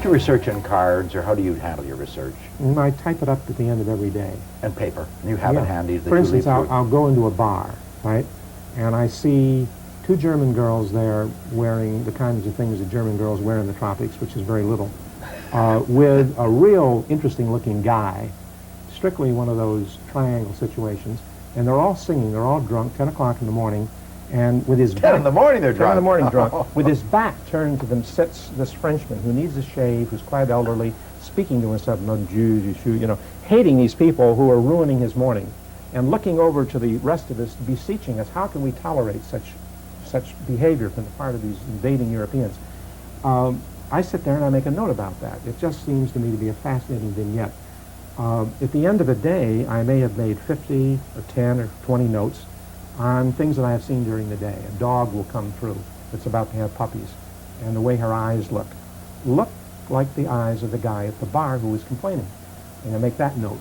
you research in cards, or how do you handle your research? I type it up at the end of every day. And paper. And you have it handy. That For instance, you leave I'll go into a bar, right, and I see two German girls there wearing the kinds of things that German girls wear in the tropics, which is very little, with a real interesting-looking guy, strictly one of those triangle situations, and they're all singing, they're all drunk, 10 o'clock in the morning, and with his 10 in the morning they're 10 drunk. in the morning drunk. With his back turned to them sits this Frenchman who needs a shave, who's quite elderly, speaking to himself, mon Dieu, you know, hating these people who are ruining his morning, and looking over to the rest of us, beseeching us, how can we tolerate such behavior from the part of these invading Europeans? I sit there and I make a note about that. It just seems to me to be a fascinating vignette. At the end of the day, I may have made 50 or 10 or 20 notes on things that I have seen during the day. A dog will come through that's about to have puppies, and the way her eyes look like the eyes of the guy at the bar who was complaining. And I make that note.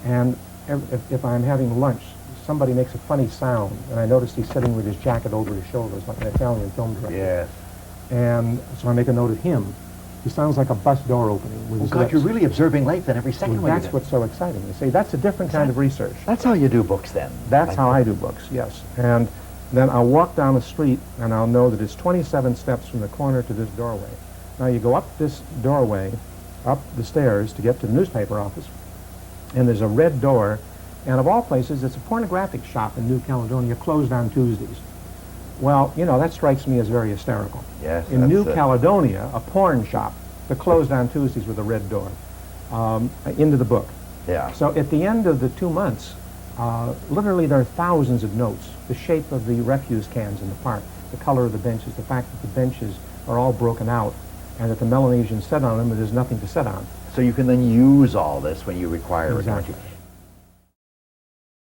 And if I'm having lunch, somebody makes a funny sound, and I notice he's sitting with his jacket over his shoulders like an Italian film director. Yes. And so I make a note of him. He sounds like a bus door opening with his God, lips. you're really observing life then every second. Well, that's what's so exciting. You see, that's a different kind of research. That's how you do books then. That's how I do books, yes. And then I'll walk down the street and I'll know that it's 27 steps from the corner to this doorway. Now you go up this doorway, up the stairs to get to the newspaper office, and there's a red door, and of all places, it's a pornographic shop in New Caledonia, closed on Tuesdays. Well, you know, that strikes me as very hysterical. Yes. In New Caledonia, a porn shop, they're closed on Tuesdays with a red door, into the book. Yeah. So at the end of the 2 months, literally there are thousands of notes. The shape of the refuse cans in the park, the color of the benches, the fact that the benches are all broken out, and that the Melanesians sit on them and there's nothing to sit on. So you can then use all this when you require it, don't Exactly. you?